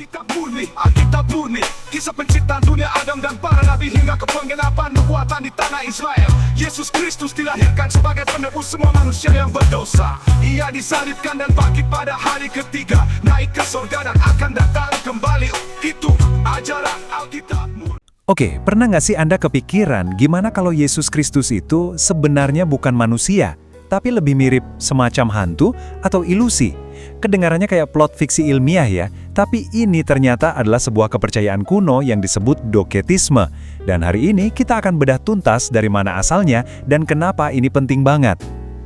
Alkitab murni, kisah penciptaan dunia Adam dan para nabi hingga ke penggenapan nubuatan di tanah Israel. Yesus Kristus dilahirkan sebagai penebus semua manusia yang berdosa. Ia disalibkan dan bangkit pada hari ketiga, naik ke surga dan akan datang kembali. Itu ajaran Alkitab murni. Oke, pernah nggak sih Anda kepikiran gimana kalau Yesus Kristus itu sebenarnya bukan manusia, tapi lebih mirip semacam hantu atau ilusi? Kedengarannya kayak plot fiksi ilmiah ya, tapi ini ternyata adalah sebuah kepercayaan kuno yang disebut doketisme. Dan hari ini kita akan bedah tuntas dari mana asalnya dan kenapa ini penting banget.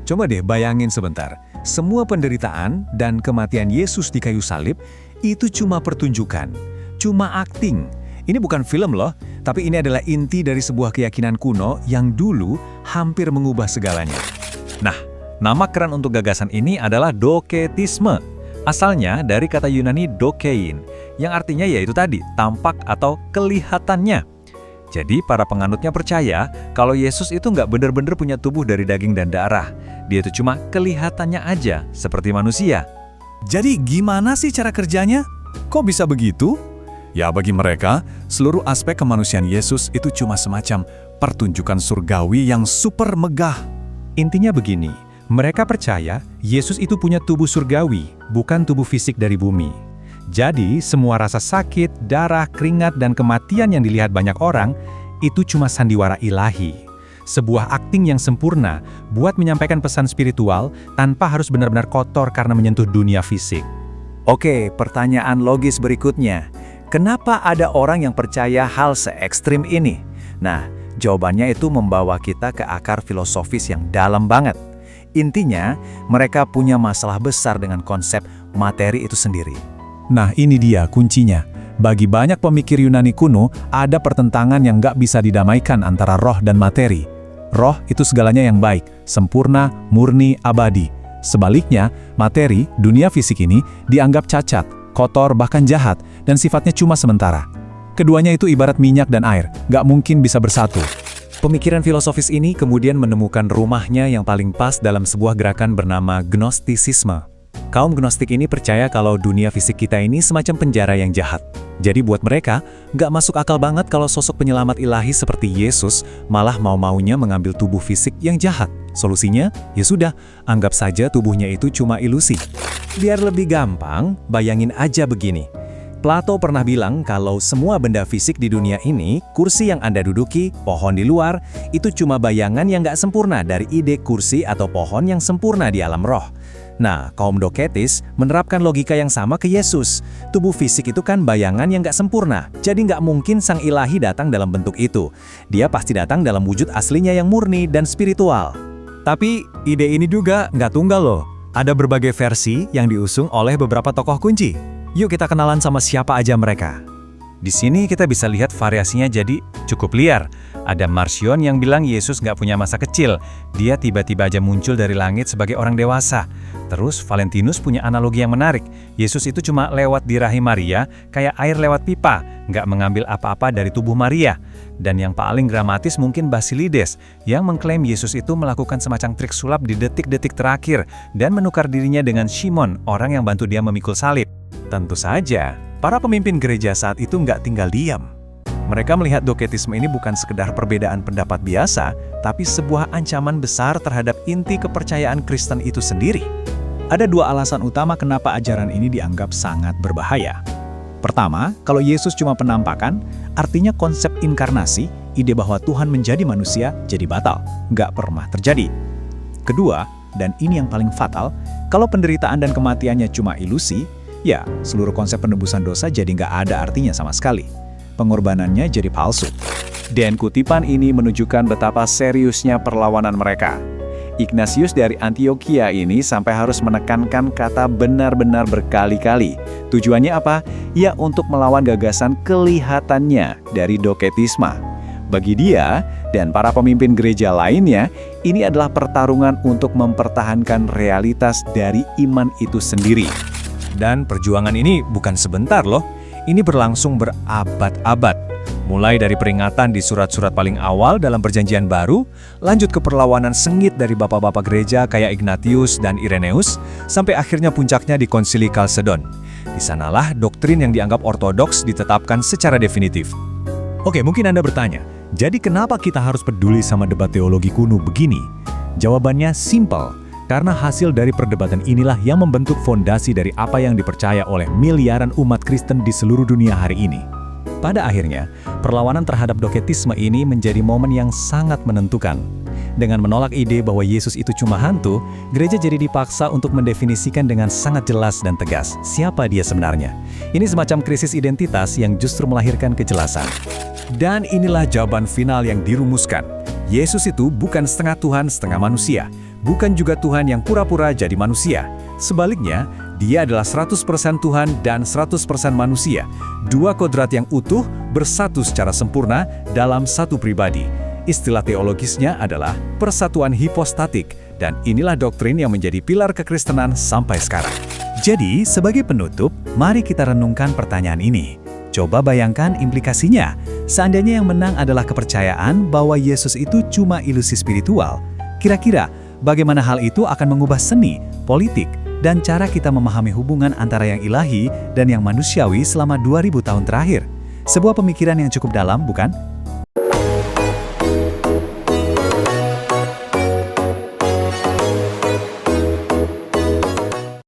Coba deh bayangin sebentar, semua penderitaan dan kematian Yesus di kayu salib itu cuma pertunjukan, cuma akting. Ini bukan film loh, tapi ini adalah inti dari sebuah keyakinan kuno yang dulu hampir mengubah segalanya. Nah, nama keren untuk gagasan ini adalah doketisme. Asalnya dari kata Yunani dokein, yang artinya yaitu tadi, tampak atau kelihatannya. Jadi para penganutnya percaya kalau Yesus itu nggak benar-benar punya tubuh dari daging dan darah. Dia itu cuma kelihatannya aja, seperti manusia. Jadi gimana sih cara kerjanya? Kok bisa begitu? Ya bagi mereka, seluruh aspek kemanusiaan Yesus itu cuma semacam pertunjukan surgawi yang super megah. Intinya begini, mereka percaya Yesus itu punya tubuh surgawi, bukan tubuh fisik dari bumi. Jadi, semua rasa sakit, darah, keringat, dan kematian yang dilihat banyak orang, itu cuma sandiwara ilahi. Sebuah akting yang sempurna buat menyampaikan pesan spiritual tanpa harus benar-benar kotor karena menyentuh dunia fisik. Oke, pertanyaan logis berikutnya. Kenapa ada orang yang percaya hal se-ekstrim ini? Nah, jawabannya itu membawa kita ke akar filosofis yang dalam banget. Intinya, mereka punya masalah besar dengan konsep materi itu sendiri. Nah, ini dia kuncinya. Bagi banyak pemikir Yunani kuno, ada pertentangan yang nggak bisa didamaikan antara roh dan materi. Roh itu segalanya yang baik, sempurna, murni, abadi. Sebaliknya, materi, dunia fisik ini, dianggap cacat, kotor, bahkan jahat, dan sifatnya cuma sementara. Keduanya itu ibarat minyak dan air, nggak mungkin bisa bersatu. Pemikiran filosofis ini kemudian menemukan rumahnya yang paling pas dalam sebuah gerakan bernama Gnostisisme. Kaum Gnostik ini percaya kalau dunia fisik kita ini semacam penjara yang jahat. Jadi buat mereka, nggak masuk akal banget kalau sosok penyelamat ilahi seperti Yesus malah mau-maunya mengambil tubuh fisik yang jahat. Solusinya, ya sudah, anggap saja tubuhnya itu cuma ilusi. Biar lebih gampang, bayangin aja begini. Plato pernah bilang kalau semua benda fisik di dunia ini, kursi yang Anda duduki, pohon di luar, itu cuma bayangan yang nggak sempurna dari ide kursi atau pohon yang sempurna di alam roh. Nah, kaum doketis menerapkan logika yang sama ke Yesus. Tubuh fisik itu kan bayangan yang nggak sempurna, jadi nggak mungkin sang ilahi datang dalam bentuk itu. Dia pasti datang dalam wujud aslinya yang murni dan spiritual. Tapi, ide ini juga nggak tunggal loh. Ada berbagai versi yang diusung oleh beberapa tokoh kunci. Yuk kita kenalan sama siapa aja mereka. Di sini kita bisa lihat variasinya jadi cukup liar. Ada Marcion yang bilang Yesus nggak punya masa kecil. Dia tiba-tiba aja muncul dari langit sebagai orang dewasa. Terus Valentinus punya analogi yang menarik. Yesus itu cuma lewat di rahim Maria, kayak air lewat pipa, nggak mengambil apa-apa dari tubuh Maria. Dan yang paling dramatis mungkin Basilides, yang mengklaim Yesus itu melakukan semacam trik sulap di detik-detik terakhir dan menukar dirinya dengan Simon, orang yang bantu dia memikul salib. Tentu saja, para pemimpin gereja saat itu nggak tinggal diam. Mereka melihat doketisme ini bukan sekedar perbedaan pendapat biasa, tapi sebuah ancaman besar terhadap inti kepercayaan Kristen itu sendiri. Ada dua alasan utama kenapa ajaran ini dianggap sangat berbahaya. Pertama, kalau Yesus cuma penampakan, artinya konsep inkarnasi, ide bahwa Tuhan menjadi manusia, jadi batal, nggak pernah terjadi. Kedua, dan ini yang paling fatal, kalau penderitaan dan kematiannya cuma ilusi, ya, seluruh konsep penebusan dosa jadi nggak ada artinya sama sekali. Pengorbanannya jadi palsu. Dan kutipan ini menunjukkan betapa seriusnya perlawanan mereka. Ignatius dari Antioquia ini sampai harus menekankan kata benar-benar berkali-kali. Tujuannya apa? Ya untuk melawan gagasan kelihatannya dari doketisme. Bagi dia dan para pemimpin gereja lainnya, ini adalah pertarungan untuk mempertahankan realitas dari iman itu sendiri. Dan perjuangan ini bukan sebentar loh. Ini berlangsung berabad-abad. Mulai dari peringatan di surat-surat paling awal dalam Perjanjian Baru, lanjut ke perlawanan sengit dari bapak-bapak gereja kayak Ignatius dan Irenaeus, sampai akhirnya puncaknya di Konsili Kalsedon. Di sanalah doktrin yang dianggap ortodoks ditetapkan secara definitif. Oke, mungkin Anda bertanya, jadi kenapa kita harus peduli sama debat teologi kuno begini? Jawabannya simpel, karena hasil dari perdebatan inilah yang membentuk fondasi dari apa yang dipercaya oleh miliaran umat Kristen di seluruh dunia hari ini. Pada akhirnya, perlawanan terhadap doketisme ini menjadi momen yang sangat menentukan. Dengan menolak ide bahwa Yesus itu cuma hantu, gereja jadi dipaksa untuk mendefinisikan dengan sangat jelas dan tegas siapa dia sebenarnya. Ini semacam krisis identitas yang justru melahirkan kejelasan. Dan inilah jawaban final yang dirumuskan. Yesus itu bukan setengah Tuhan, setengah manusia. Bukan juga Tuhan yang pura-pura jadi manusia. Sebaliknya, dia adalah 100% Tuhan dan 100% manusia. Dua kodrat yang utuh bersatu secara sempurna dalam satu pribadi. Istilah teologisnya adalah persatuan hipostatik, dan inilah doktrin yang menjadi pilar kekristenan sampai sekarang. Jadi, sebagai penutup, mari kita renungkan pertanyaan ini. Coba bayangkan implikasinya. Seandainya yang menang adalah kepercayaan bahwa Yesus itu cuma ilusi spiritual. Kira-kira, bagaimana hal itu akan mengubah seni, politik, dan cara kita memahami hubungan antara yang ilahi dan yang manusiawi selama 2000 tahun terakhir? Sebuah pemikiran yang cukup dalam, bukan?